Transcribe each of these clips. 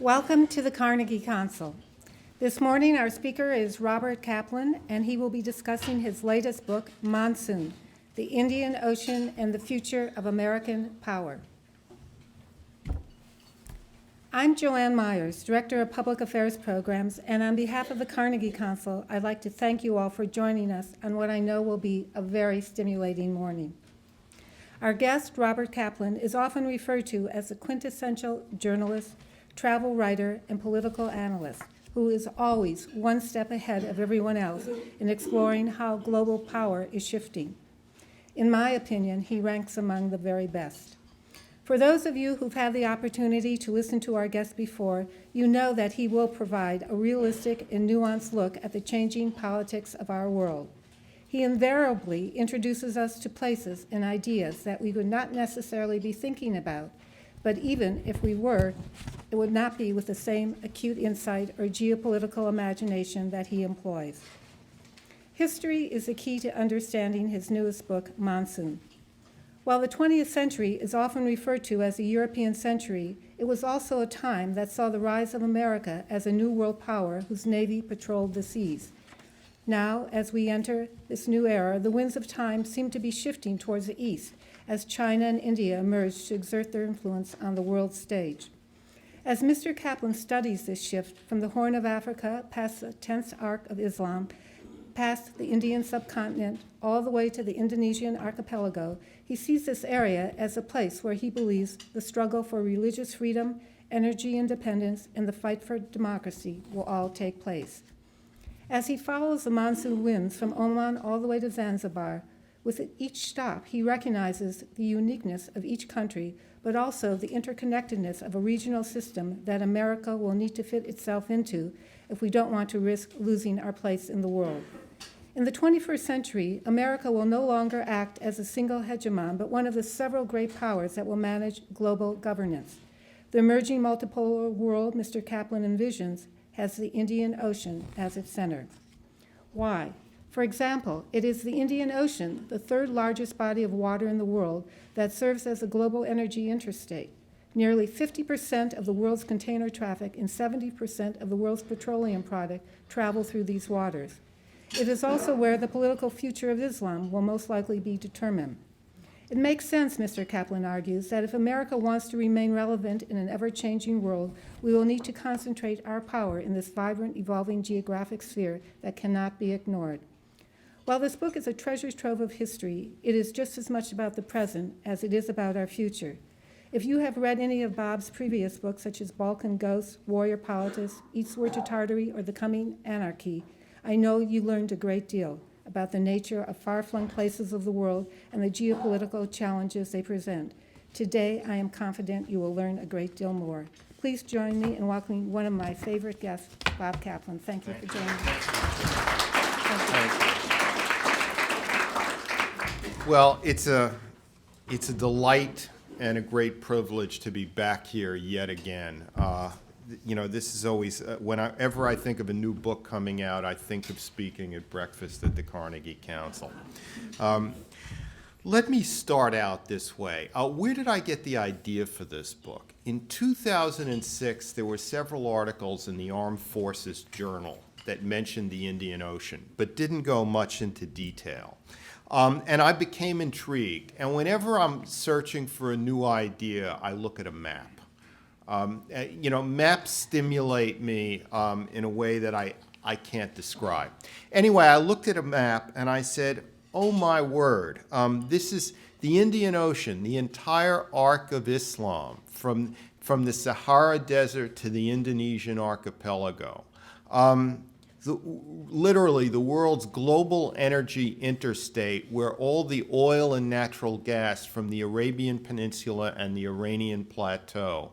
Welcome to the Carnegie Council. This morning our speaker is Robert Kaplan, and he will be discussing his latest book, Monsoon, The Indian Ocean and the Future of American Power. I'm Joanne Myers, Director of Public Affairs Programs, and on behalf of the Carnegie Council, I'd like to thank you all for joining us on what I know will be a very stimulating morning. Our guest, Robert Kaplan, is often referred to as the quintessential journalist, travel writer, and political analyst, who is always one step ahead of everyone else in exploring how global power is shifting. In my opinion, he ranks among the very best. For those of you who've had the opportunity to listen to our guest before, you know that he will provide a realistic and nuanced look at the changing politics of our world. He invariably introduces us to places and ideas that we would not necessarily be thinking about, but even if we were, it would not be with the same acute insight or geopolitical imagination that he employs. History is the key to understanding his newest book, Monsoon. While the 20th century is often referred to as the European century, it was also a time that saw the rise of America as a new world power whose navy patrolled the seas. Now, as we enter this new era, the winds of time seem to be shifting towards the east as China and India emerge to exert their influence on the world stage. As Mr. Kaplan studies this shift from the Horn of Africa past the 10th Arc of Islam, past the Indian subcontinent, all the way to the Indonesian archipelago, he sees this area as a place where he believes the struggle for religious freedom, energy independence, and the fight for democracy will all take place. As he follows the monsoon winds from Oman all the way to Zanzibar, with each stop he recognizes the uniqueness of each country, but also the interconnectedness of a regional system that America will need to fit itself into if we don't want to risk losing our place in the world. In the 21st century, America will no longer act as a single hegemon, but one of the several great powers that will manage global governance. The emerging multipolar world Mr. Kaplan envisions has the Indian Ocean as its center. Why? For example, it is the Indian Ocean, the third largest body of water in the world, that serves as a global energy interstate. Nearly 50% of the world's container traffic and 70% of the world's petroleum product travel through these waters. It is also where the political future of Islam will most likely be determined. It makes sense, Mr. Kaplan argues, that if America wants to remain relevant in an ever-changing world, we will need to concentrate our power in this vibrant, evolving geographic sphere that cannot be ignored. While this book is a treasure trove of history, it is just as much about the present as it is about our future. If you have read any of Bob's previous books, such as Balkan Ghosts, Warrior Politics, Eastward to Tartary, or The Coming Anarchy, I know you learned a great deal about the nature of far-flung places of the world and the geopolitical challenges they present. Today, I am confident you will learn a great deal more. Please join me in welcoming one of my favorite guests, Bob Kaplan. Thank you for joining us. Thank you. Well, it's a delight and a great privilege to be back here yet again. This is always, whenever I think of a new book coming out, I think of speaking at breakfast at the Carnegie Council. Let me start out this way. Where did I get the idea for this book? In 2006, there were several articles in the Armed Forces Journal that mentioned the Indian Ocean, but didn't go much into detail. And I became intrigued. And whenever I'm searching for a new idea, I look at a map. Maps stimulate me in a way that I can't describe. Anyway, I looked at a map and I said, oh my word, this is the Indian Ocean, the entire arc of Islam, from the Sahara Desert to the Indonesian archipelago. Literally the world's global energy interstate, where all the oil and natural gas from the Arabian Peninsula and the Iranian Plateau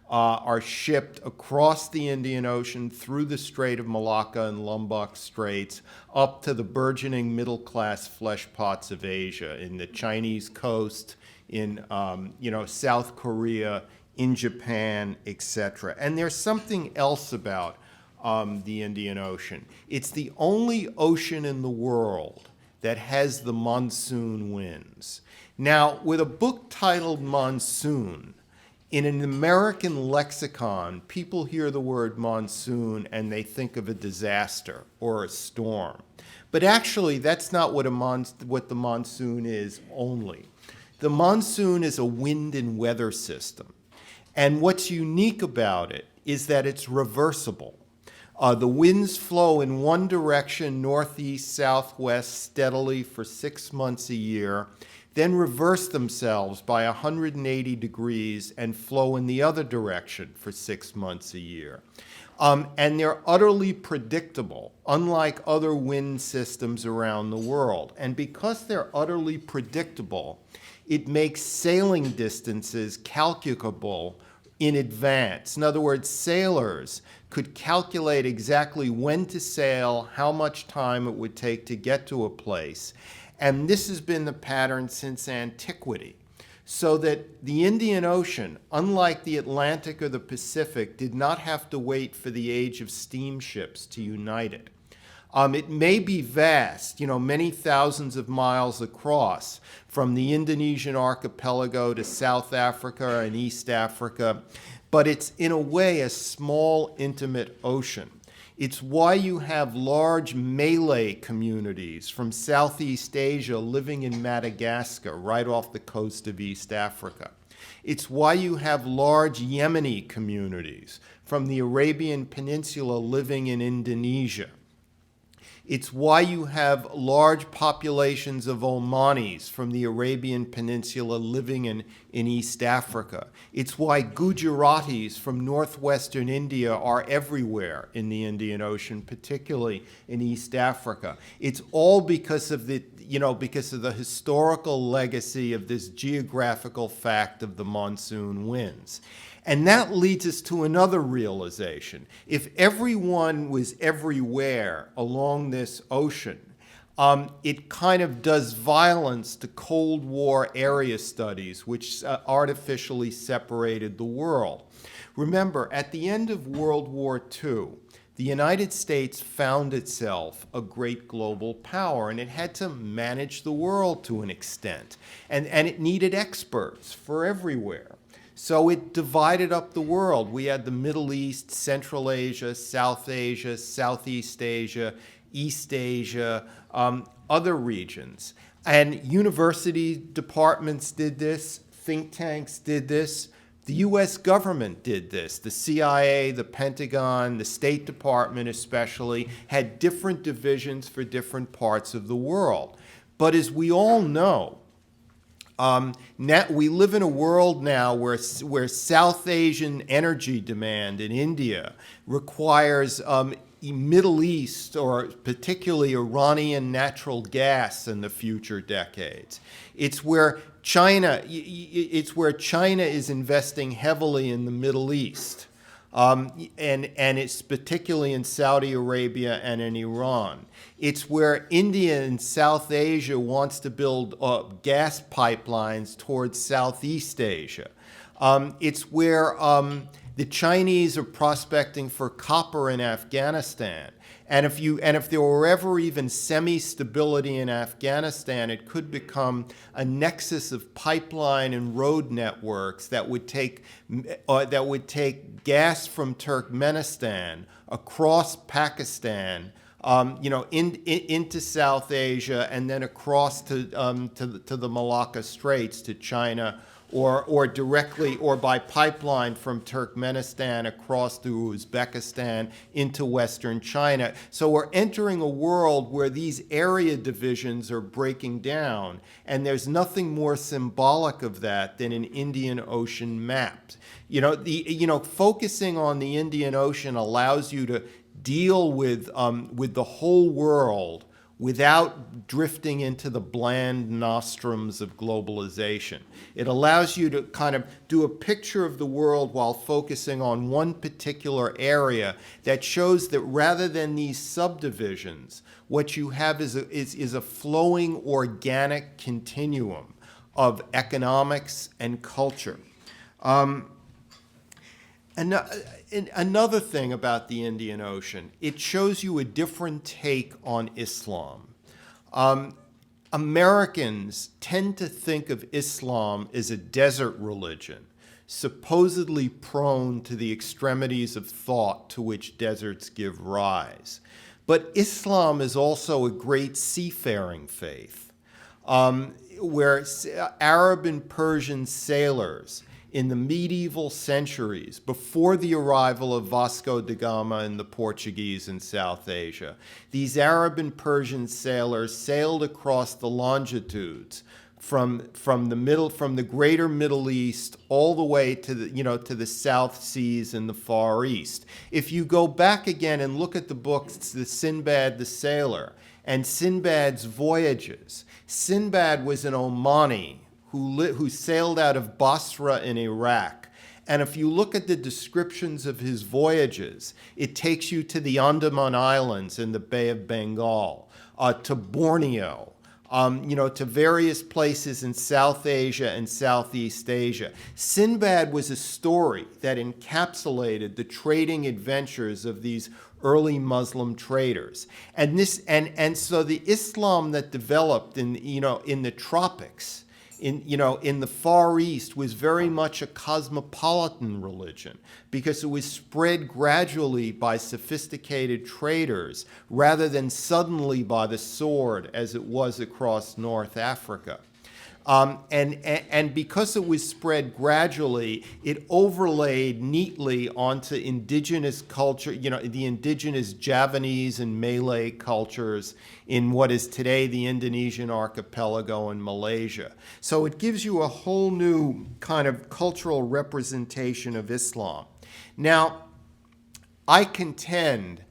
are shipped across the Indian Ocean, through the Strait of Malacca and Lombok Straits, up to the burgeoning middle-class flesh pots of Asia, in the Chinese coast, in South Korea, in Japan, etc. And there's something else about the Indian Ocean. It's the only ocean in the world that has the monsoon winds. Now, with a book titled Monsoon, In an American lexicon, people hear the word monsoon and they think of a disaster or a storm. But actually, that's not what the monsoon is only. The monsoon is a wind and weather system. And what's unique about it is that it's reversible. The winds flow in one direction, northeast, southwest, steadily for 6 months a year, then reverse themselves by 180 degrees and flow in the other direction for 6 months a year. And they're utterly predictable, unlike other wind systems around the world. And because they're utterly predictable, it makes sailing distances calculable in advance. In other words, sailors could calculate exactly when to sail, how much time it would take to get to a place. And this has been the pattern since antiquity. So that the Indian Ocean, unlike the Atlantic or the Pacific, did not have to wait for the age of steamships to unite it. It may be vast, many thousands of miles across, from the Indonesian archipelago to South Africa and East Africa, but it's in a way a small, intimate ocean. It's why you have large Malay communities from Southeast Asia living in Madagascar, right off the coast of East Africa. It's why you have large Yemeni communities from the Arabian Peninsula living in Indonesia. It's why you have large populations of Omanis from the Arabian Peninsula living in East Africa. It's why Gujaratis from northwestern India are everywhere in the Indian Ocean, particularly in East Africa. It's all because of the historical legacy of this geographical fact of the monsoon winds. And that leads us to another realization. If everyone was everywhere along this ocean, it kind of does violence to Cold War area studies, which artificially separated the world. Remember, at the end of World War II, the United States found itself a great global power, and it had to manage the world to an extent. And it needed experts for everywhere. So it divided up the world. We had the Middle East, Central Asia, Southeast Asia, East Asia, other regions. And university departments did this, think tanks did this, the US government did this. The CIA, the Pentagon, the State Department especially, had different divisions for different parts of the world. But as we all know, we live in a world now where South Asian energy demand in India requires Middle East, or particularly Iranian natural gas in the future decades. It's where China is investing heavily in the Middle East. And it's particularly in Saudi Arabia and in Iran. It's where India and South Asia wants to build gas pipelines towards Southeast Asia. It's where the Chinese are prospecting for copper in Afghanistan. And if there were ever even semi-stability in Afghanistan, it could become a nexus of pipeline and road networks that would take gas from Turkmenistan across Pakistan, into South Asia, and then across to the Malacca Straits to China, or directly or by pipeline from Turkmenistan across through Uzbekistan into Western China. So we're entering a world where these area divisions are breaking down, and there's nothing more symbolic of that than an Indian Ocean map. Focusing on the Indian Ocean allows you to deal with the whole world without drifting into the bland nostrums of globalization. It allows you to kind of do a picture of the world while focusing on one particular area that shows that rather than these subdivisions, what you have is a flowing organic continuum of economics and culture. Another thing about the Indian Ocean, it shows you a different take on Islam. Americans tend to think of Islam as a desert religion, supposedly prone to the extremities of thought to which deserts give rise. But Islam is also a great seafaring faith, where Arab and Persian sailors in the medieval centuries, before the arrival of Vasco da Gama and the Portuguese in South Asia, these Arab and Persian sailors sailed across the longitudes from the greater Middle East all the way to the South Seas and the Far East. If you go back again and look at the books, the Sinbad the Sailor and Sinbad's voyages, Sinbad was an Omani who sailed out of Basra in Iraq. And if you look at the descriptions of his voyages, it takes you to the Andaman Islands in the Bay of Bengal, to Borneo, to various places in South Asia and Southeast Asia. Sinbad was a story that encapsulated the trading adventures of these early Muslim traders. And so the Islam that developed in the tropics, in the Far East, was very much a cosmopolitan religion because it was spread gradually by sophisticated traders rather than suddenly by the sword as it was across North Africa. And because it was spread gradually, it overlaid neatly onto indigenous culture, the indigenous Javanese and Malay cultures in what is today the Indonesian archipelago and Malaysia. So it gives you a whole new kind of cultural representation of Islam. Now, I contend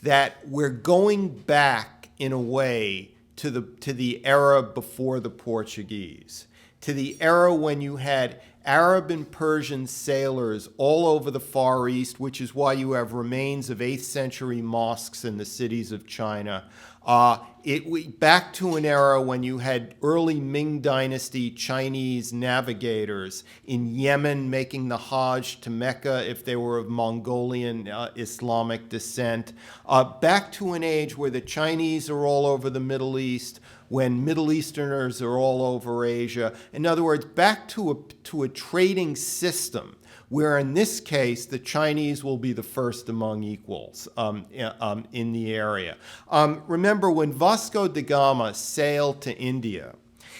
that we're going back in a way to the era before the Portuguese, to the era when you had Arab and Persian sailors all over the Far East, which is why you have remains of 8th century mosques in the cities of China. Back to an era when you had early Ming Dynasty Chinese navigators in Yemen making the Hajj to Mecca if they were of Mongolian Islamic descent. Back to an age where the Chinese are all over the Middle East, when Middle Easterners are all over Asia. In other words, back to a trading system where in this case, the Chinese will be the first among equals in the area. Remember, when Vasco da Gama sailed to India,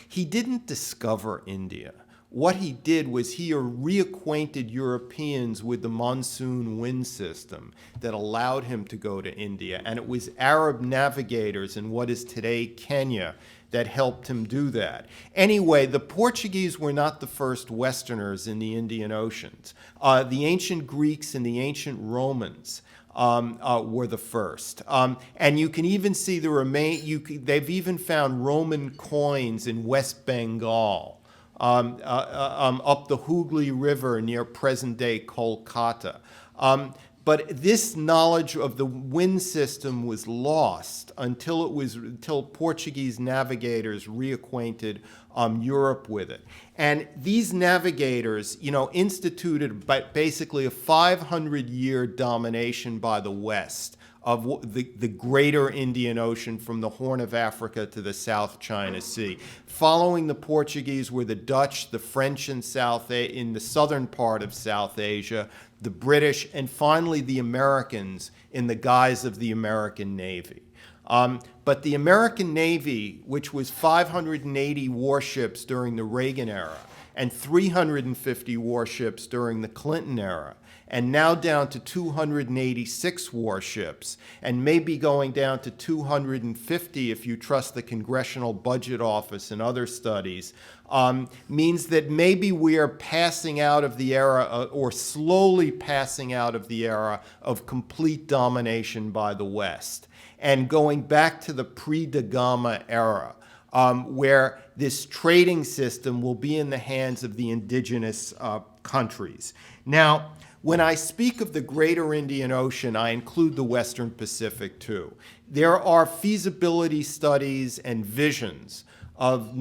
he didn't discover India. What he did was he reacquainted Europeans with the monsoon wind system that allowed him to go to India. And it was Arab navigators in what is today Kenya that helped him do that. Anyway, the Portuguese were not the first Westerners in the Indian Oceans. The ancient Greeks and the ancient Romans were the first. And you can even see they've even found Roman coins in West Bengal. Up the Hooghly River near present-day Kolkata. But this knowledge of the wind system was lost until Portuguese navigators reacquainted Europe with it. And these navigators, instituted basically a 500-year domination by the West of the greater Indian Ocean from the Horn of Africa to the South China Sea. Following the Portuguese were the Dutch, the French in the southern part of South Asia, the British, and finally the Americans in the guise of the American Navy. But the American Navy, which was 580 warships during the Reagan era and 350 warships during the Clinton era, and now down to 286 warships, and maybe going down to 250 if you trust the Congressional Budget Office and other studies, means that maybe we are passing out of the era, or slowly passing out of the era of complete domination by the West, and going back to the pre-Da Gama era, where this trading system will be in the hands of the indigenous countries. Now, when I speak of the greater Indian Ocean, I include the Western Pacific too. There are feasibility studies and visions of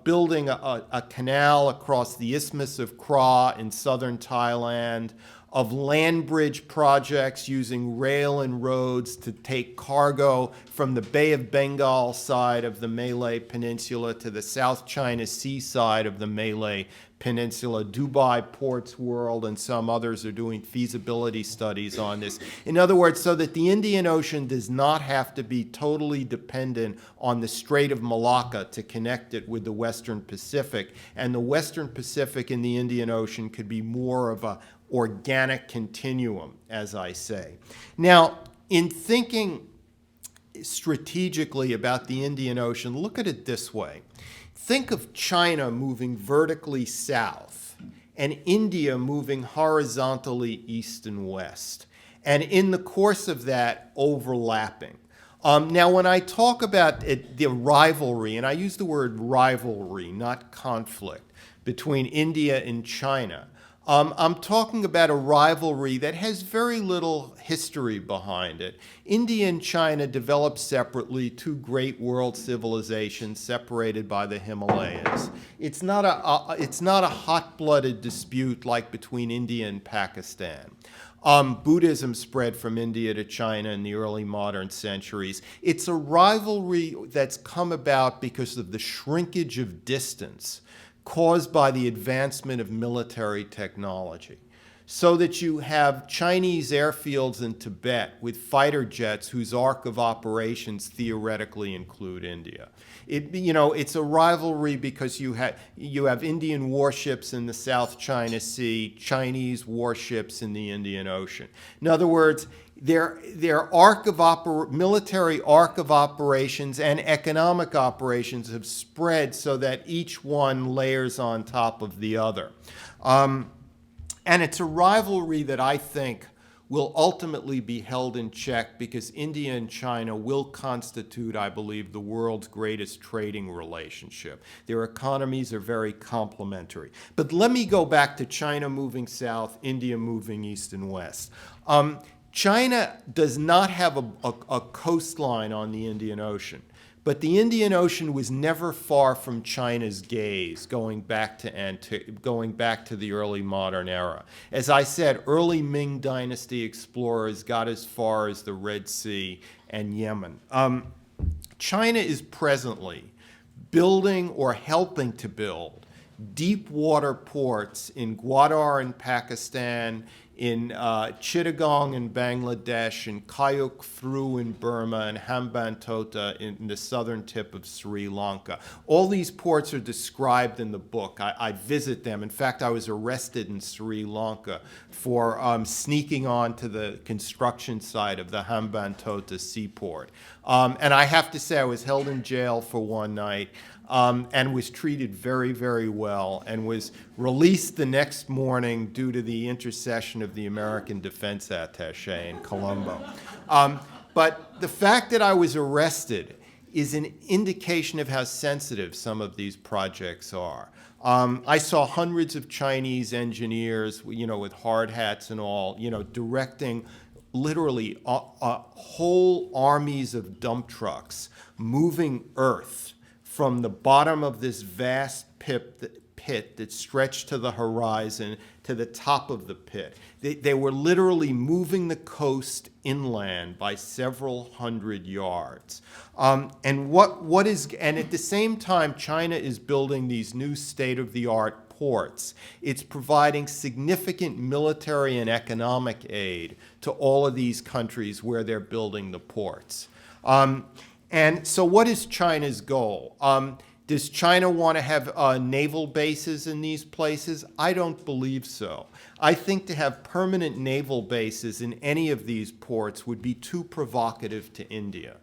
building a canal across the Isthmus of Kra in southern Thailand, of land bridge projects using rail and roads to take cargo from the Bay of Bengal side of the Malay Peninsula to the South China Sea side of the Malay Peninsula. Dubai Ports World and some others are doing feasibility studies on this. In other words, so that the Indian Ocean does not have to be totally dependent on the Strait of Malacca to connect it with the Western Pacific. And the Western Pacific and the Indian Ocean could be more of a organic continuum, as I say. Now, in thinking strategically about the Indian Ocean, look at it this way. Think of China moving vertically south and India moving horizontally east and west, and in the course of that, overlapping. Now, when I talk about the rivalry, and I use the word rivalry, not conflict, between India and China, I'm talking about a rivalry that has very little history behind it. India and China developed separately, two great world civilizations separated by the Himalayas. It's not a hot-blooded dispute like between India and Pakistan. Buddhism spread from India to China in the early modern centuries. It's a rivalry that's come about because of the shrinkage of distance caused by the advancement of military technology. So that you have Chinese airfields in Tibet with fighter jets whose arc of operations theoretically include India. It's a rivalry because you have Indian warships in the South China Sea, Chinese warships in the Indian Ocean. In other words, their military arc of operations and economic operations have spread so that each one layers on top of the other. And it's a rivalry that I think will ultimately be held in check because India and China will constitute, I believe, the world's greatest trading relationship. Their economies are very complementary. But let me go back to China moving south, India moving east and west. China does not have a coastline on the Indian Ocean, but the Indian Ocean was never far from China's gaze going back to the early modern era. As I said, early Ming Dynasty explorers got as far as the Red Sea and Yemen. China is presently building or helping to build deep water ports in Gwadar in Pakistan, in Chittagong in Bangladesh, in Kayuk-Thru in Burma, and Hambantota in the southern tip of Sri Lanka. All these ports are described in the book. I visit them. In fact, I was arrested in Sri Lanka for sneaking onto the construction site of the Hambantota seaport. And I have to say, I was held in jail for one night. And was treated very, very well, and was released the next morning due to the intercession of the American Defense Attaché in Colombo. But the fact that I was arrested is an indication of how sensitive some of these projects are. I saw hundreds of Chinese engineers, with hard hats and all, directing literally whole armies of dump trucks moving earth from the bottom of this vast pit that stretched to the horizon to the top of the pit. They were literally moving the coast inland by several hundred yards. And at the same time, China is building these new state-of-the-art ports. It's providing significant military and economic aid to all of these countries where they're building the ports. And so what is China's goal? Does China want to have naval bases in these places? I don't believe so. I think to have permanent naval bases in any of these ports would be too provocative to India.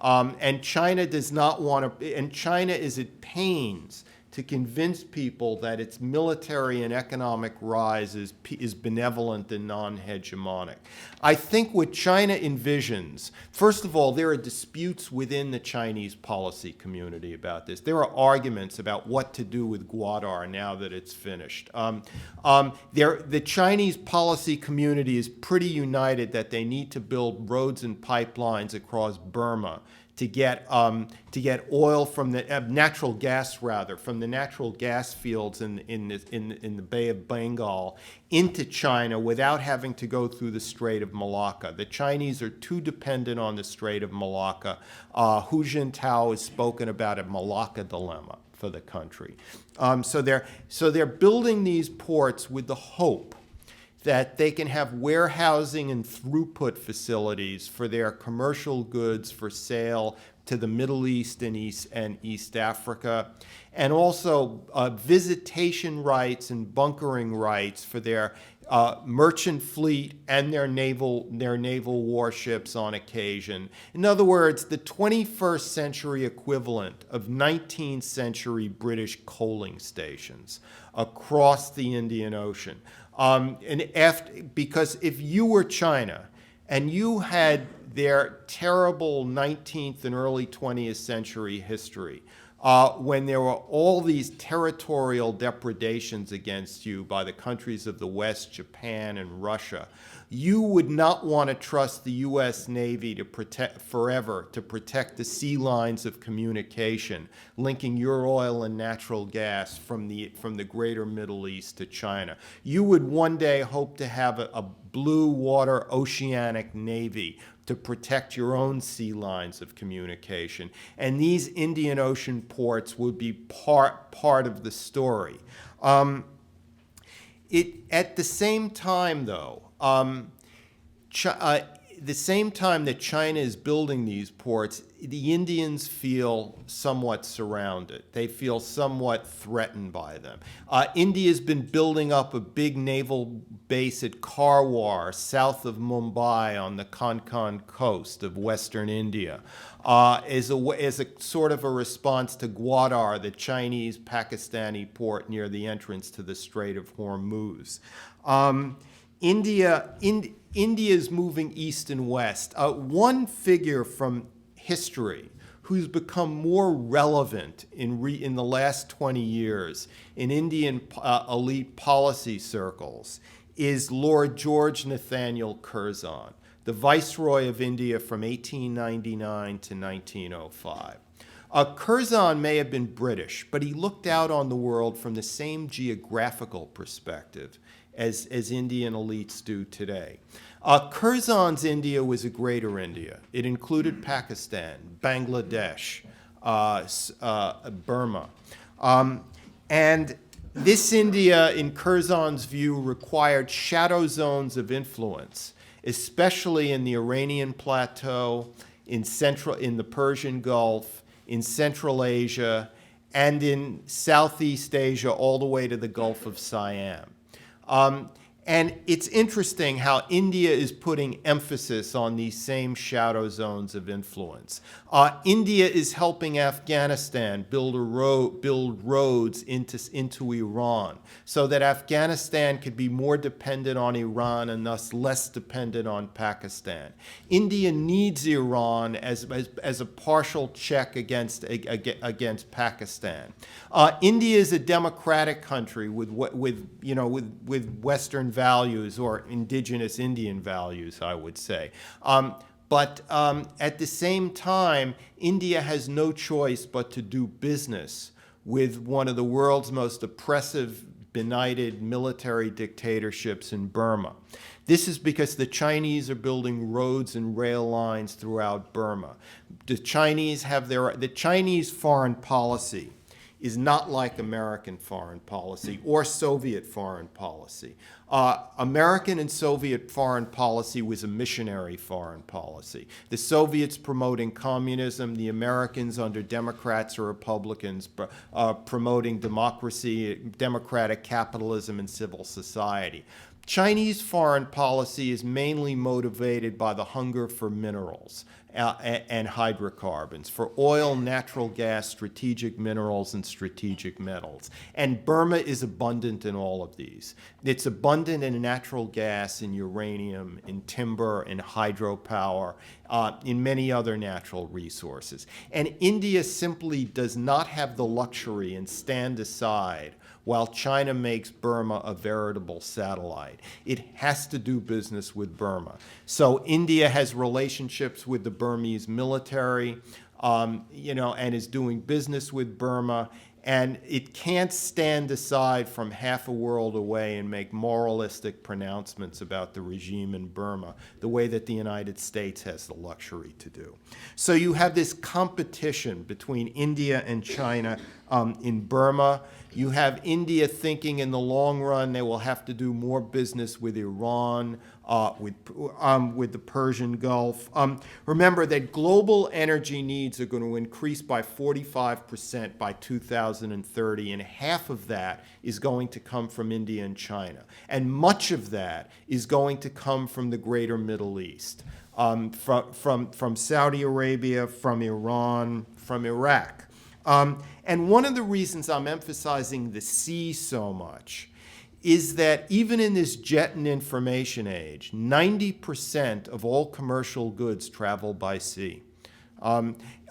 And China does not want to, and China is at pains to convince people that its military and economic rise is benevolent and non-hegemonic. I think what China envisions, first of all, there are disputes within the Chinese policy community about this. There are arguments about what to do with Gwadar now that it's finished. The Chinese policy community is pretty united that they need to build roads and pipelines across Burma to get oil from the natural gas, rather, from the natural gas fields in the Bay of Bengal into China without having to go through the Strait of Malacca. The Chinese are too dependent on the Strait of Malacca. Hu Jintao has spoken about a Malacca dilemma for the country. So they're building these ports with the hope that they can have warehousing and throughput facilities for their commercial goods for sale to the Middle East and East Africa, and also visitation rights and bunkering rights for their merchant fleet and their naval warships on occasion. In other words, the 21st century equivalent of 19th century British coaling stations across the Indian Ocean. Because if you were China and you had their terrible 19th and early 20th century history, when there were all these territorial depredations against you by the countries of the West, Japan and Russia, you would not want to trust the U.S. Navy to protect the sea lines of communication linking your oil and natural gas from the greater Middle East to China. You would one day hope to have a blue water oceanic navy to protect your own sea lines of communication. And these Indian Ocean ports would be part of the story. At the same time, though, the same time that China is building these ports, the Indians feel somewhat surrounded. They feel somewhat threatened by them. India's been building up a big naval base at Karwar, south of Mumbai on the Konkan coast of western India, as a sort of a response to Gwadar, the Chinese-Pakistani port near the entrance to the Strait of Hormuz. India is moving east and west. One figure from history who's become more relevant in the last 20 years in Indian elite policy circles is Lord George Nathaniel Curzon, the Viceroy of India from 1899 to 1905. Curzon may have been British, but he looked out on the world from the same geographical perspective as Indian elites do today. Curzon's India was a greater India. It included Pakistan, Bangladesh, Burma. And this India, in Curzon's view, required shadow zones of influence, especially in the Iranian plateau, in the Persian Gulf, in Central Asia, and in Southeast Asia all the way to the Gulf of Siam. And it's interesting how India is putting emphasis on these same shadow zones of influence. India is helping Afghanistan build roads into Iran so that Afghanistan could be more dependent on Iran and thus less dependent on Pakistan. India needs Iran as a partial check against Pakistan. India is a democratic country with Western values, or indigenous Indian values, I would say. But at the same time, India has no choice but to do business with one of the world's most oppressive, benighted military dictatorships in Burma. This is because the Chinese are building roads and rail lines throughout Burma. The Chinese foreign policy is not like American foreign policy or Soviet foreign policy. American and Soviet foreign policy was a missionary foreign policy. The Soviets promoting communism, the Americans under Democrats or Republicans promoting democracy, democratic capitalism, and civil society. Chinese foreign policy is mainly motivated by the hunger for minerals and hydrocarbons, for oil, natural gas, strategic minerals, and strategic metals. And Burma is abundant in all of these. It's abundant in natural gas, in uranium, in timber, in hydropower, in many other natural resources. And India simply does not have the luxury and stand aside while China makes Burma a veritable satellite. It has to do business with Burma. So India has relationships with the Burmese military. and is doing business with Burma. And it can't stand aside from half a world away and make moralistic pronouncements about the regime in Burma, the way that the United States has the luxury to do. So you have this competition between India and China in Burma. You have India thinking in the long run they will have to do more business with Iran, with the Persian Gulf. Remember that global energy needs are going to increase by 45% by 2030, and half of that is going to come from India and China. And much of that is going to come from the greater Middle East, from Saudi Arabia, from Iran, from Iraq. And one of the reasons I'm emphasizing the sea so much is that even in this jet and information age, 90% of all commercial goods travel by sea.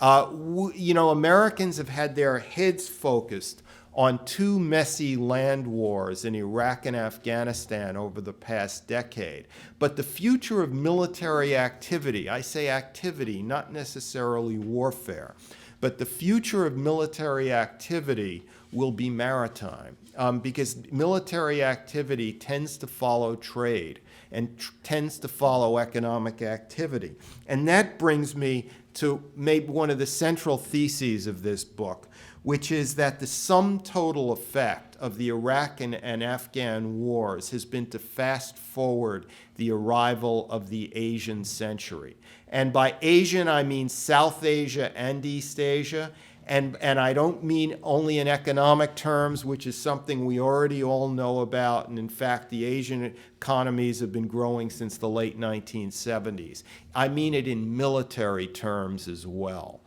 Americans have had their heads focused on two messy land wars in Iraq and Afghanistan over the past decade. But the future of military activity, I say activity, not necessarily warfare, but the future of military activity will be maritime, because military activity tends to follow trade and tends to follow economic activity. And that brings me to maybe one of the central theses of this book, which is that the sum total effect of the Iraq and Afghan wars has been to fast forward the arrival of the Asian century. And by Asian, I mean South Asia and East Asia. And I don't mean only in economic terms, which is something we already all know about. And in fact, the Asian economies have been growing since the late 1970s. I mean it in military terms as well.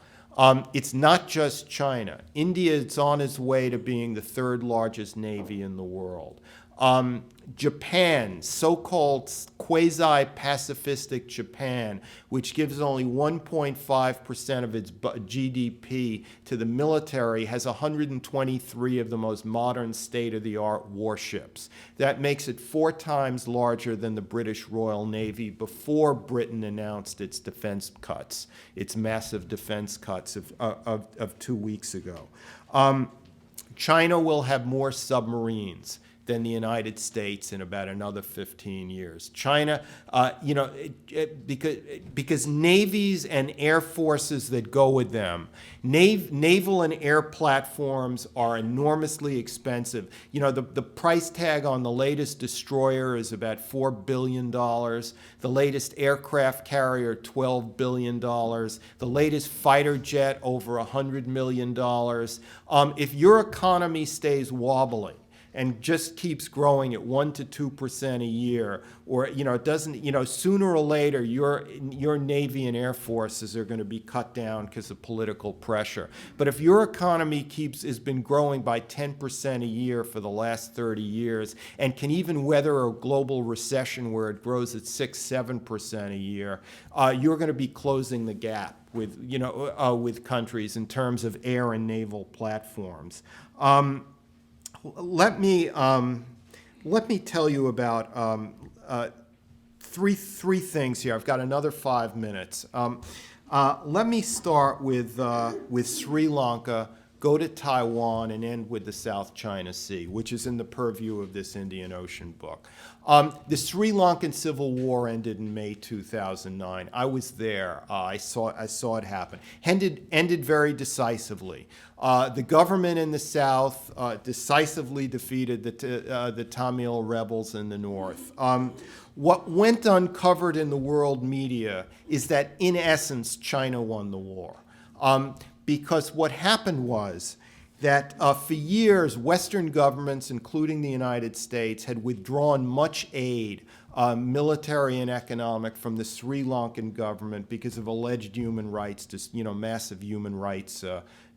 It's not just China. India is on its way to being the third largest navy in the world. Japan, so-called quasi-pacifistic Japan, which gives only 1.5% of its GDP to the military, has 123 of the most modern state-of-the-art warships. That makes it 4 times larger than the British Royal Navy before Britain announced its defense cuts, its massive defense cuts of 2 weeks ago. China will have more submarines than the United States in about another 15 years. China, because navies and air forces that go with them, naval and air platforms are enormously expensive. The price tag on the latest destroyer is about $4 billion. The latest aircraft carrier, $12 billion. The latest fighter jet, over $100 million. If your economy stays wobbly and just keeps growing at 1 to 2% a year, or it doesn't, sooner or later your Navy and Air Forces are going to be cut down because of political pressure. But if your economy has been growing by 10% a year for the last 30 years and can even weather a global recession where it grows at 6-7% a year, you're going to be closing the gap with countries in terms of air and naval platforms. Let me tell you about three things here. I've got another 5 minutes. Let me start with Sri Lanka, go to Taiwan, and end with the South China Sea, which is in the purview of this Indian Ocean book. The Sri Lankan Civil War ended in May 2009. I was there. I saw it happen. Ended very decisively. The government in the south decisively defeated the Tamil rebels in the north. What went uncovered in the world media is that, in essence, China won the war. Because what happened was that for years, Western governments, including the United States, had withdrawn much aid, military and economic, from the Sri Lankan government because of alleged human rights, massive human rights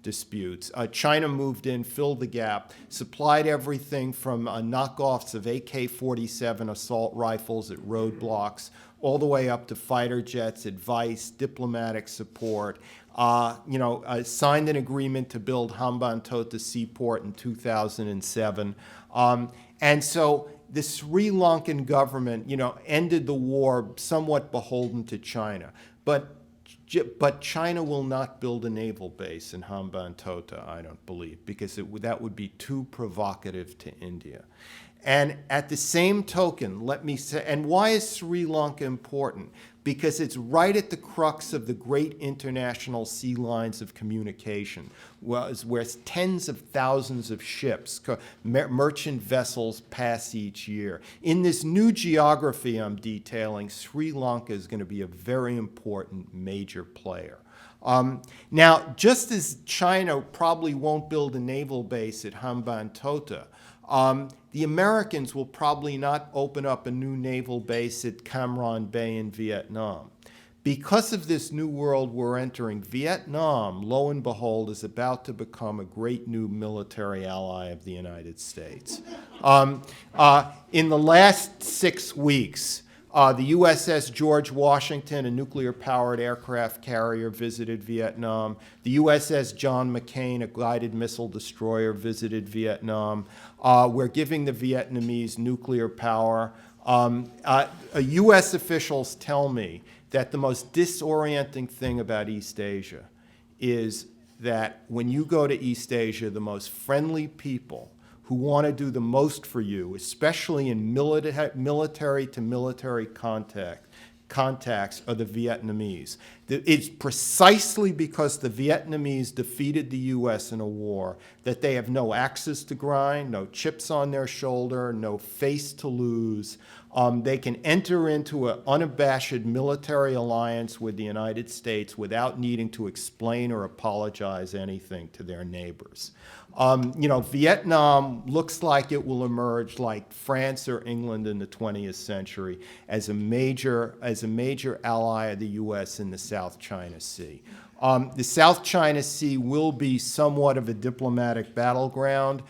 disputes. China moved in, filled the gap, supplied everything from knockoffs of AK-47 assault rifles at roadblocks, all the way up to fighter jets, advice, diplomatic support. Signed an agreement to build Hambantota Seaport in 2007. And so the Sri Lankan government, ended the war somewhat beholden to China. But But China will not build a naval base in Hambantota, I don't believe, because that would be too provocative to India. And at the same token, let me say, and why is Sri Lanka important? Because it's right at the crux of the great international sea lines of communication, where tens of thousands of ships, merchant vessels pass each year. In this new geography I'm detailing, Sri Lanka is going to be a very important major player. Now, just as China probably won't build a naval base at Hambantota, the Americans will probably not open up a new naval base at Cam Ranh Bay in Vietnam. Because of this new world we're entering, Vietnam, lo and behold, is about to become a great new military ally of the United States. In the last 6 weeks, the USS George Washington, a nuclear-powered aircraft carrier, visited Vietnam. The USS John McCain, a guided missile destroyer, visited Vietnam. We're giving the Vietnamese nuclear power. U.S. officials tell me that the most disorienting thing about East Asia is that when you go to East Asia, the most friendly people who want to do the most for you, especially in military-to-military contacts, are the Vietnamese. It's precisely because the Vietnamese defeated the U.S. in a war that they have no axes to grind, no chips on their shoulder, no face to lose. They can enter into an unabashed military alliance with the United States without needing to explain or apologize anything to their neighbors. Vietnam looks like it will emerge like France or England in the 20th century as a major ally of the U.S. in the South China Sea. The South China Sea will be somewhat of a diplomatic battleground.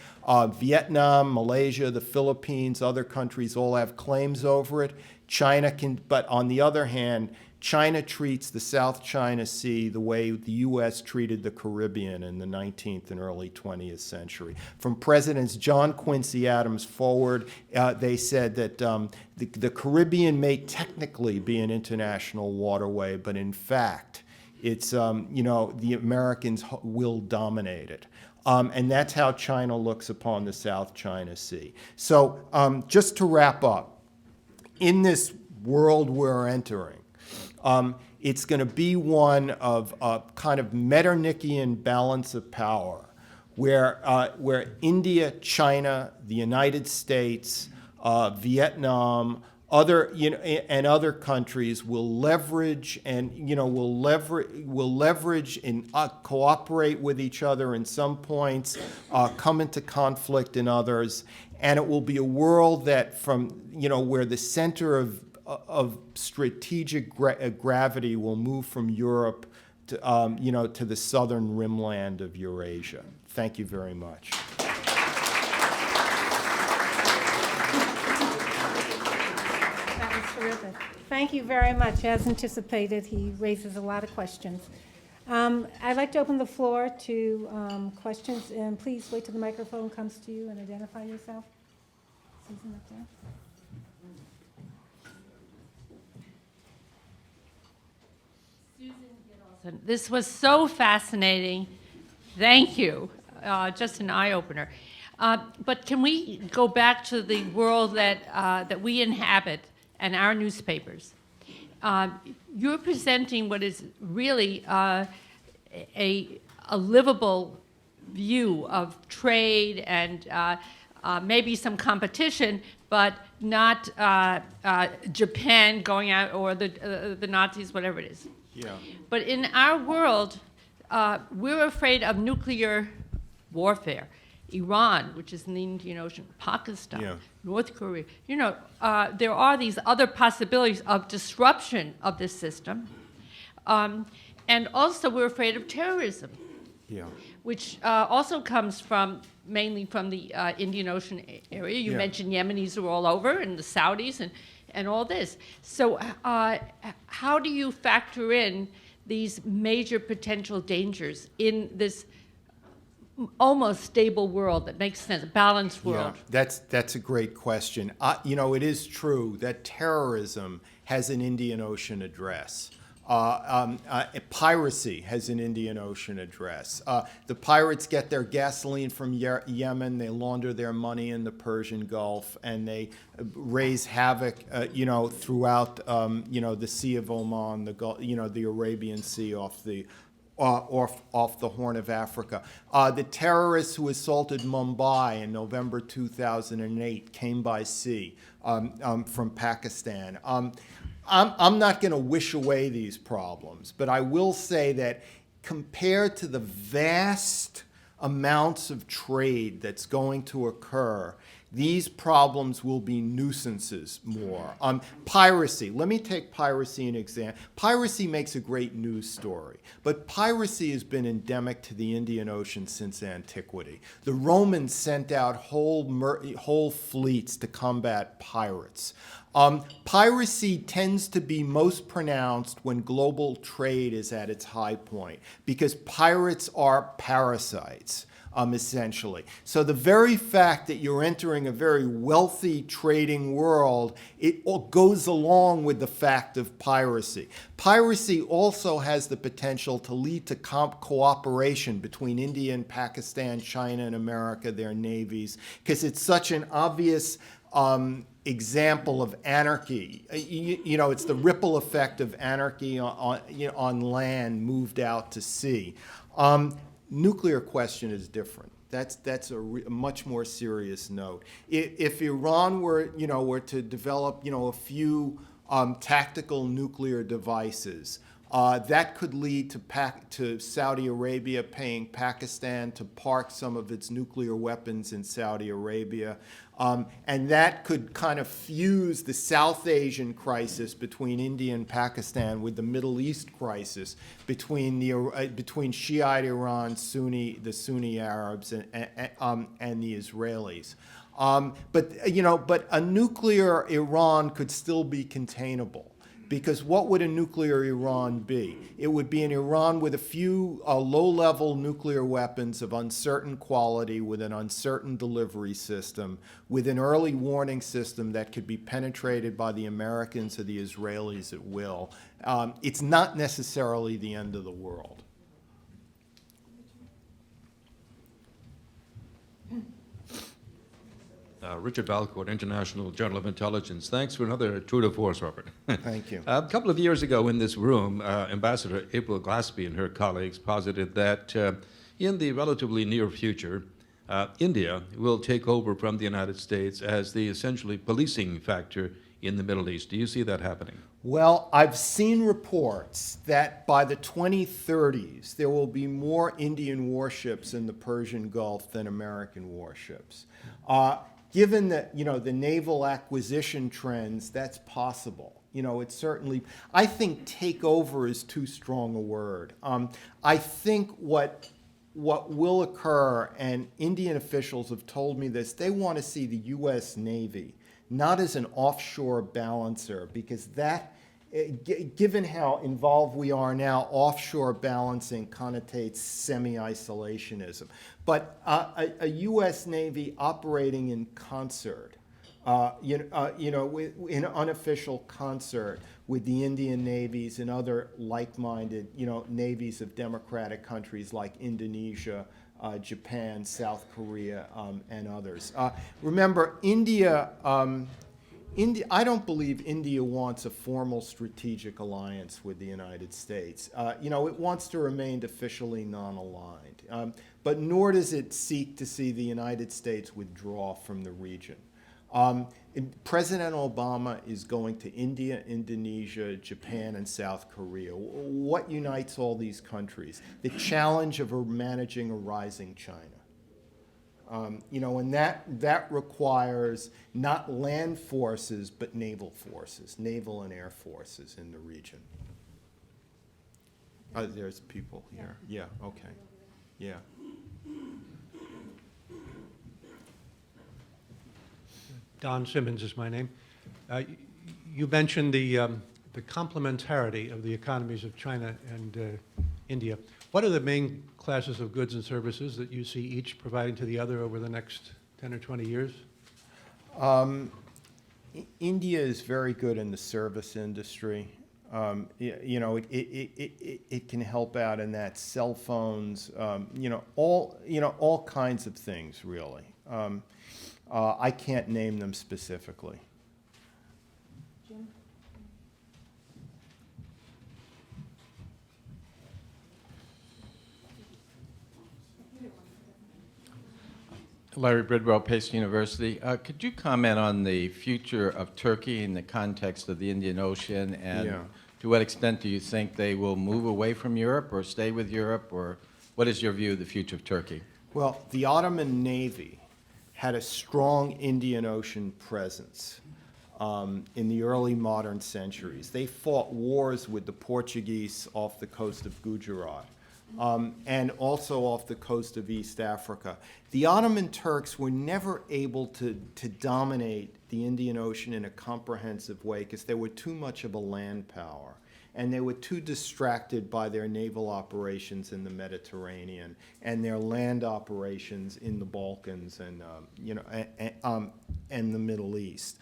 Vietnam, Malaysia, the Philippines, other countries all have claims over it. China can, but on the other hand, China treats the South China Sea the way the U.S. treated the Caribbean in the 19th and early 20th century. From Presidents John Quincy Adams forward, they said that the Caribbean may technically be an international waterway, but in fact, it's, the Americans will dominate it. And that's how China looks upon the South China Sea. So just to wrap up, in this world we're entering, it's going to be one of a kind of Metternichian balance of power, where India, China, the United States, Vietnam, and other countries will leverage and will leverage and cooperate with each other in some points, come into conflict in others, and it will be a world that where the center of strategic gravity will move from Europe to to the southern rimland of Eurasia. Thank you very much. That was terrific. Thank you very much. As anticipated, he raises a lot of questions. I'd like to open the floor to questions, and please wait till the microphone comes to you and identify yourself. Susan up there. This was so fascinating. Thank you. Just an eye-opener. But can we go back to the world that we inhabit and our newspapers? You're presenting what is really a livable view of trade and maybe some competition, but not Japan going out or the Nazis, whatever it is. Yeah. But in our world, we're afraid of nuclear warfare. Iran, which is in the Indian Ocean, Pakistan, Yeah. North Korea. There are these other possibilities of disruption of this system. And also we're afraid of terrorism, Yeah. which also comes mainly from the Indian Ocean area. You Yeah. mentioned Yemenis are all over, and the Saudis, and all this. So how do you factor in these major potential dangers in this almost stable world that makes sense, a balanced world? Yeah, that's a great question. It is true that terrorism has an Indian Ocean address. Piracy has an Indian Ocean address. The pirates get their gasoline from Yemen, they launder their money in the Persian Gulf, and they raise havoc, throughout, the Sea of Oman, the Gulf, the Arabian Sea off the Horn of Africa. The terrorists who assaulted Mumbai in November 2008 came by sea from Pakistan. I'm not going to wish away these problems, but I will say that compared to the vast amounts of trade that's going to occur, these problems will be nuisances more. Piracy, let me take piracy an example. Piracy makes a great news story, but piracy has been endemic to the Indian Ocean since antiquity. The Romans sent out whole fleets to combat pirates. Piracy tends to be most pronounced when global trade is at its high point, because pirates are parasites. Essentially. So the very fact that you're entering a very wealthy trading world, it all goes along with the fact of piracy. Piracy also has the potential to lead to cooperation between India and Pakistan, China and America, their navies, because it's such an obvious example of anarchy. It's the ripple effect of anarchy on land moved out to sea. Nuclear question is different. That's a much more serious note. If Iran were to develop a few tactical nuclear devices, that could lead to Saudi Arabia paying Pakistan to park some of its nuclear weapons in Saudi Arabia. And that could kind of fuse the South Asian crisis between India and Pakistan with the Middle East crisis between Shiite Iran, the Sunni Arabs, and the Israelis. But a nuclear Iran could still be containable. Because what would a nuclear Iran be? It would be an Iran with a few low-level nuclear weapons of uncertain quality, with an uncertain delivery system, with an early warning system that could be penetrated by the Americans or the Israelis at will. It's not necessarily the end of the world. Richard Balcourt, International Journal of Intelligence. Thanks for another tour de force, Robert. Thank you. A couple of years ago in this room, Ambassador April Glaspie and her colleagues posited that in the relatively near future, India will take over from the United States as the essentially policing factor in the Middle East. Do you see that happening? Well, I've seen reports that by the 2030s, there will be more Indian warships in the Persian Gulf than American warships. Given that, the naval acquisition trends, that's possible. It's certainly, I think take over is too strong a word. I think what will occur, and Indian officials have told me this, they want to see the U.S. Navy not as an offshore balancer, because that, given how involved we are now, offshore balancing connotates semi-isolationism. But a U.S. Navy operating in concert, in unofficial concert with the Indian navies and other like-minded, navies of democratic countries like Indonesia, Japan, South Korea, and others. Remember, India, I don't believe India wants a formal strategic alliance with the United States. It wants to remain officially non-aligned, but nor does it seek to see the United States withdraw from the region. President Obama is going to India, Indonesia, Japan, and South Korea. What unites all these countries? The challenge of managing a rising China. And that requires not land forces, but naval forces, naval and air forces in the region. There's people here. Yeah, okay. Yeah. Don Simmons is my name. You mentioned the complementarity of the economies of China and India. What are the main classes of goods and services that you see each providing to the other over the next 10 or 20 years? India is very good in the service industry. It can help out in that. Cell phones, all kinds of things, really. I can't name them specifically. Larry Bridwell, Pace University. Could you comment on the future of Turkey in the context of the Indian Ocean, and Yeah. to what extent do you think they will move away from Europe or stay with Europe, or what is your view of the future of Turkey? Well, the Ottoman Navy had a strong Indian Ocean presence in the early modern centuries. They fought wars with the Portuguese off the coast of Gujarat. And also off the coast of East Africa. The Ottoman Turks were never able to dominate the Indian Ocean in a comprehensive way because they were too much of a land power. And they were too distracted by their naval operations in the Mediterranean and their land operations in the Balkans and the Middle East.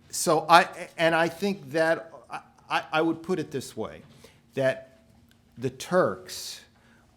So I think that I would put it this way, that the Turks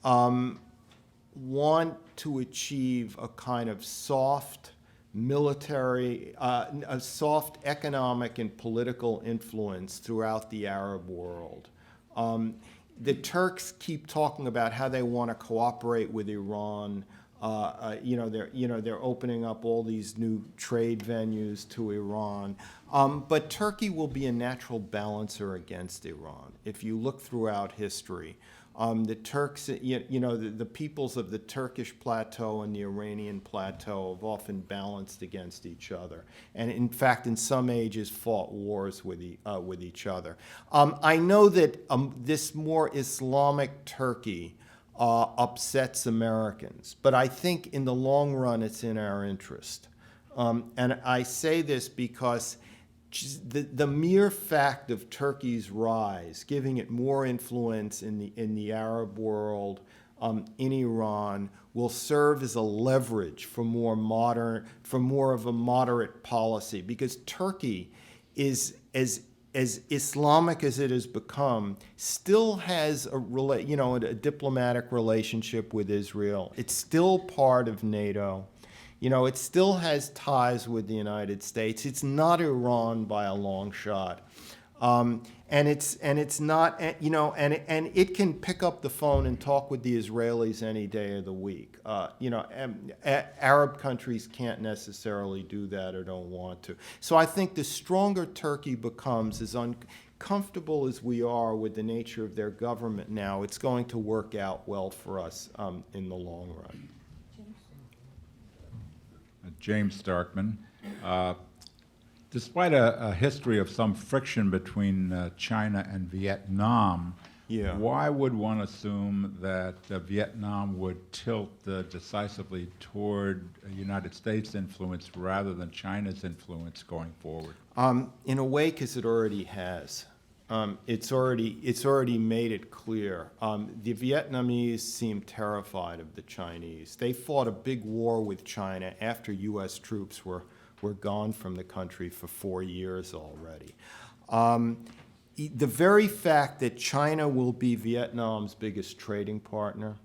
want to achieve a kind of soft military, a soft economic and political influence throughout the Arab world. The Turks keep talking about how they want to cooperate with Iran. They're opening up all these new trade venues to Iran. But Turkey will be a natural balancer against Iran. If you look throughout history, the Turks, the peoples of the Turkish plateau and the Iranian plateau have often balanced against each other, and in fact, in some ages, fought wars with each other. I know that this more Islamic Turkey upsets Americans, but I think in the long run, it's in our interest. And I say this because the mere fact of Turkey's rise, giving it more influence in the Arab world, in Iran, will serve as a leverage for more of a moderate policy. Because Turkey is as Islamic as it has become, still has a diplomatic relationship with Israel. It's still part of NATO. It still has ties with the United States. It's not Iran by a long shot, and it's not, and it can pick up the phone and talk with the Israelis any day of the week. Arab countries can't necessarily do that or don't want to. So I think the stronger Turkey becomes, as uncomfortable as we are with the nature of their government now, it's going to work out well for us in the long run. James Starkman. Despite a history of some friction between China and Vietnam, Yeah. why would one assume that Vietnam would tilt decisively toward United States influence rather than China's influence going forward? In a way, because it already has. It's already made it clear. The Vietnamese seem terrified of the Chinese. They fought a big war with China after U.S. troops were gone from the country for 4 years already. The very fact that China will be Vietnam's biggest trading partner,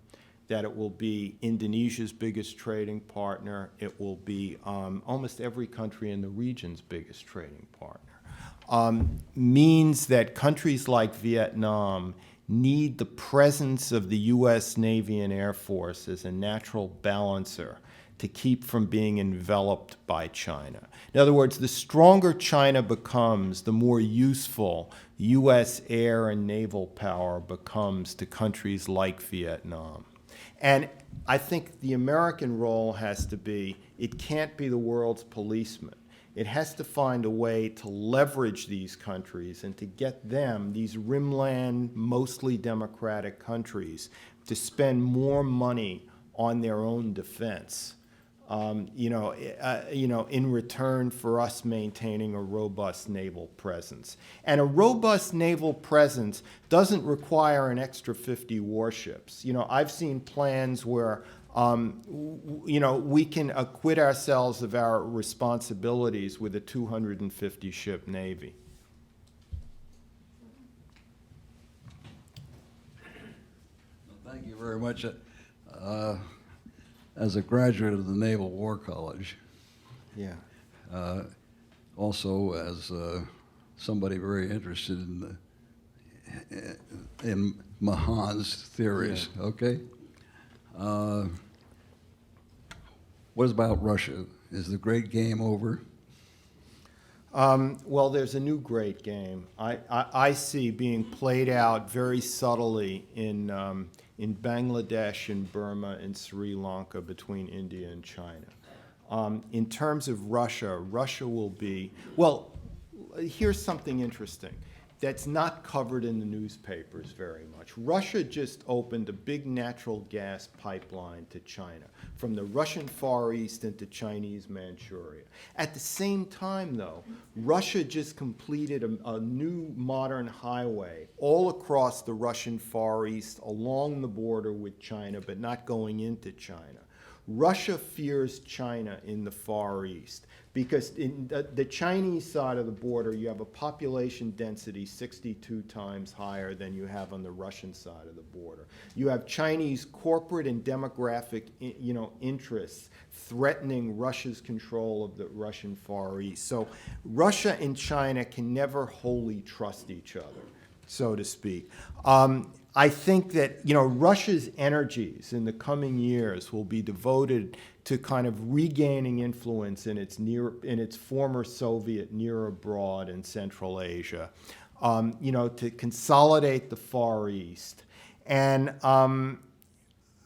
that it will be Indonesia's biggest trading partner, it will be almost every country in the region's biggest trading partner, means that countries like Vietnam need the presence of the U.S. Navy and Air Force as a natural balancer to keep from being enveloped by China. In other words, the stronger China becomes, the more useful U.S. air and naval power becomes to countries like Vietnam. And I think the American role has to be, it can't be the world's policeman. It has to find a way to leverage these countries and to get them, these rimland, mostly democratic countries, to spend more money on their own defense, in return for us maintaining a robust naval presence. And a robust naval presence doesn't require an extra 50 warships. I've seen plans where we can acquit ourselves of our responsibilities with a 250-ship Navy. very much. As a graduate of the Naval War College, Yeah. also as somebody very interested in Mahan's theories. Okay. What about Russia? Is the great game over? Well, there's a new great game I see being played out very subtly in Bangladesh and Burma and Sri Lanka between India and China. In terms of Russia, Russia will be, well, here's something interesting that's not covered in the newspapers very much. Russia just opened a big natural gas pipeline to China, from the Russian Far East into Chinese Manchuria. At the same time, though, Russia just completed a new modern highway all across the Russian Far East along the border with China, but not going into China. Russia fears China in the Far East because in the Chinese side of the border, you have a population density 62 times higher than you have on the Russian side of the border. You have Chinese corporate and demographic, interests threatening Russia's control of the Russian Far East. So Russia and China can never wholly trust each other, so to speak. I think that Russia's energies in the coming years will be devoted to kind of regaining influence in its former Soviet near abroad in Central Asia, to consolidate the Far East. And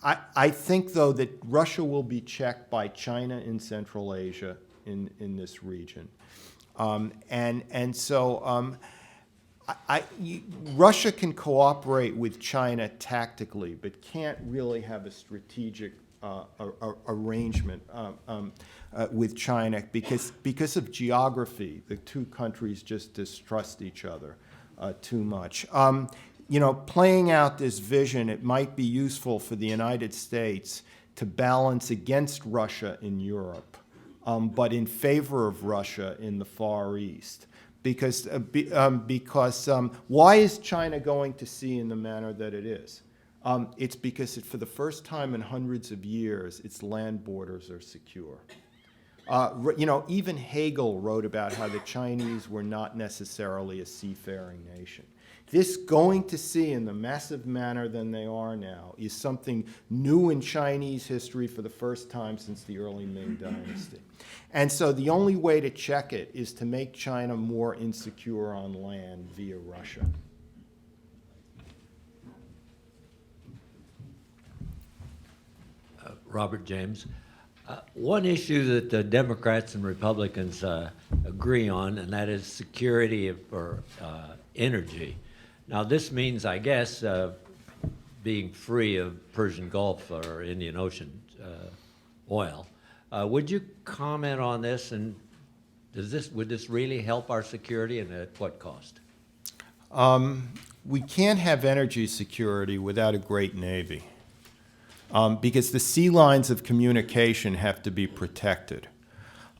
I think, though, that Russia will be checked by China in Central Asia in this region. Russia can cooperate with China tactically, but can't really have a strategic arrangement with China because of geography. The two countries just distrust each other too much. Playing out this vision, it might be useful for the United States to balance against Russia in Europe, but in favor of Russia in the Far East. Because why is China going to sea in the manner that it is? It's because for the first time in hundreds of years, its land borders are secure. Even Hegel wrote about how the Chinese were not necessarily a seafaring nation. This going to sea in the massive manner than they are now is something new in Chinese history for the first time since the early Ming Dynasty. And so the only way to check it is to make China more insecure on land via Russia. Robert James. One issue that the Democrats and Republicans agree on, and that is security for energy. Now, this means, I guess, being free of Persian Gulf or Indian Ocean oil. Would you comment on this, and would this really help our security, and at what cost? We can't have energy security without a great Navy. Because the sea lines of communication have to be protected.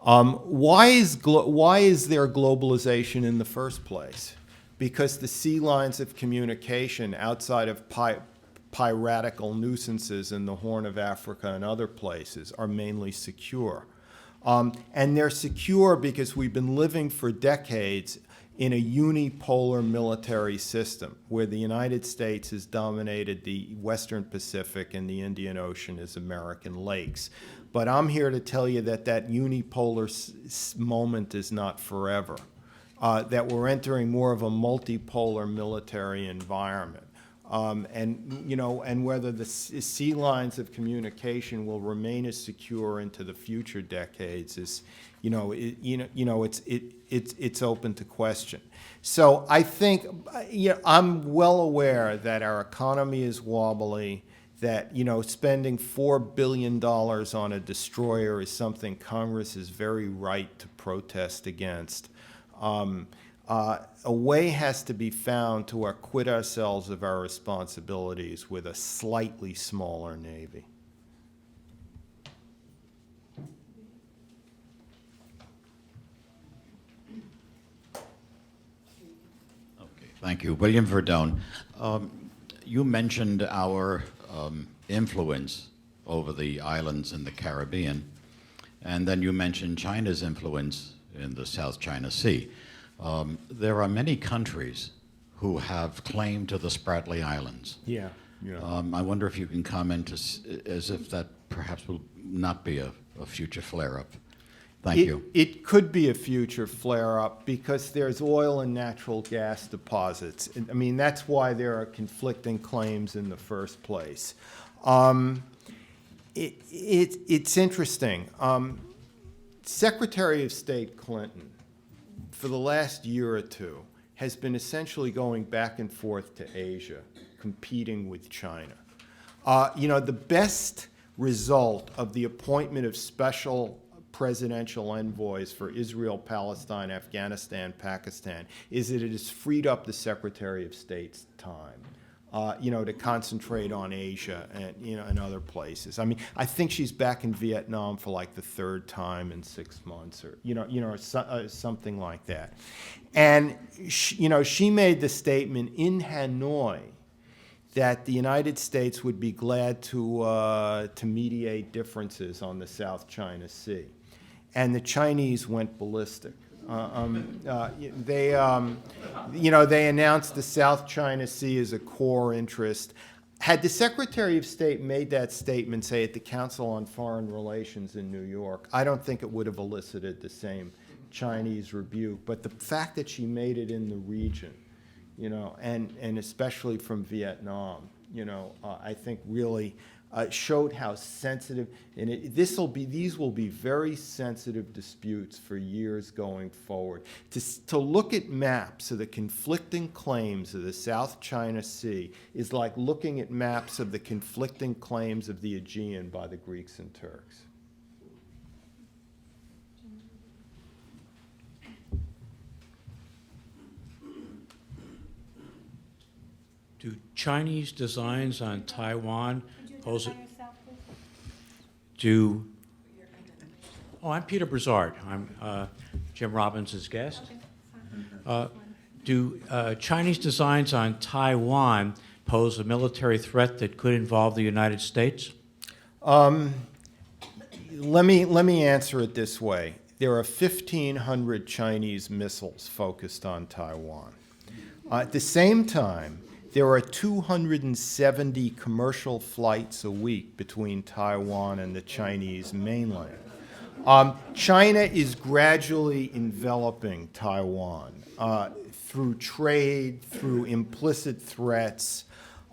Why is there globalization in the first place? Because the sea lines of communication outside of piratical nuisances in the Horn of Africa and other places are mainly secure. And they're secure because we've been living for decades in a unipolar military system where the United States has dominated the Western Pacific and the Indian Ocean as American lakes. But I'm here to tell you that unipolar moment is not forever, that we're entering more of a multipolar military environment. And whether the sea lines of communication will remain as secure into the future decades is, it's open to question. So I think, I'm well aware that our economy is wobbly, that, spending $4 billion on a destroyer is something Congress is very right to protest against. A way has to be found to acquit ourselves of our responsibilities with a slightly smaller Navy. Okay, thank you. William Verdone. You mentioned our influence over the islands in the Caribbean. And then you mentioned China's influence in the South China Sea. There are many countries who have claim to the Spratly Islands. Yeah. I wonder if you can comment as if that perhaps will not be a future flare-up. Thank you. It could be a future flare-up because there's oil and natural gas deposits. I mean, that's why there are conflicting claims in the first place. It's interesting. Secretary of State Clinton, for the last year or two, has been essentially going back and forth to Asia, competing with China. The best result of the appointment of special presidential envoys for Israel, Palestine, Afghanistan, Pakistan is that it has freed up the Secretary of State's time, to concentrate on Asia and other places. I mean, I think she's back in Vietnam for like the third time in 6 months, or something like that. And she made the statement in Hanoi that the United States would be glad to mediate differences on the South China Sea. And the Chinese went ballistic. They announced the South China Sea as a core interest. Had the Secretary of State made that statement, say, at the Council on Foreign Relations in New York, I don't think it would have elicited the same Chinese rebuke. But the fact that she made it in the region, and especially from Vietnam, I think really showed how sensitive, and these will be very sensitive disputes for years going forward. To look at maps of the conflicting claims of the South China Sea is like looking at maps of the conflicting claims of the Aegean by the Greeks and Turks. Do Chinese designs on Taiwan pose it? I'm Peter Brizard. I'm Jim Robbins' guest. Do Chinese designs on Taiwan pose a military threat that could involve the United States? Let me answer it this way. There are 1,500 Chinese missiles focused on Taiwan. At the same time, there are 270 commercial flights a week between Taiwan and the Chinese mainland. China is gradually enveloping Taiwan through trade, through implicit threats.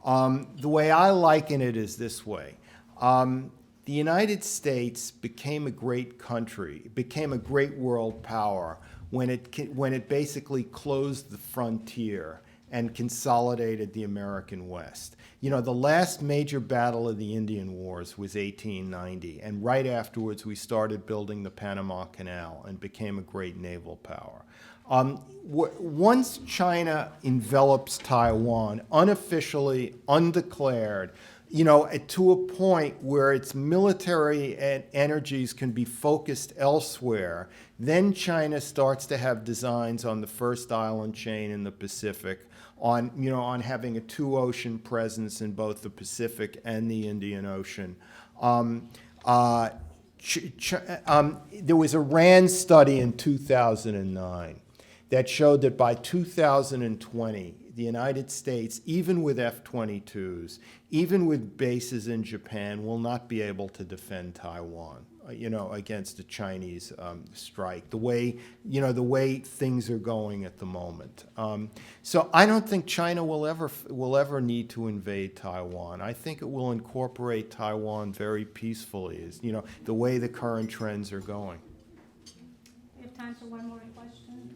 The way I liken it is this way. The United States became a great country, became a great world power when it basically closed the frontier and consolidated the American West. The last major battle of the Indian Wars was 1890, and right afterwards we started building the Panama Canal and became a great naval power. Once China envelops Taiwan, unofficially, undeclared, to a point where its military energies can be focused elsewhere, then China starts to have designs on the first island chain in the Pacific, on having a two-ocean presence in both the Pacific and the Indian Ocean. There was a RAND study in 2009 that showed that by 2020, the United States, even with F-22s, even with bases in Japan, will not be able to defend Taiwan, against a Chinese strike, the way things are going at the moment. So I don't think China will ever need to invade Taiwan. I think it will incorporate Taiwan very peacefully, as the way the current trends are going. We have time for one more question.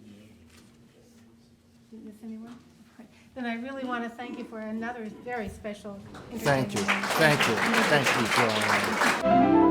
Didn't miss anyone? Then I really want to thank you for another very special interview. Thank you. Thank you. Thank you, Joanne.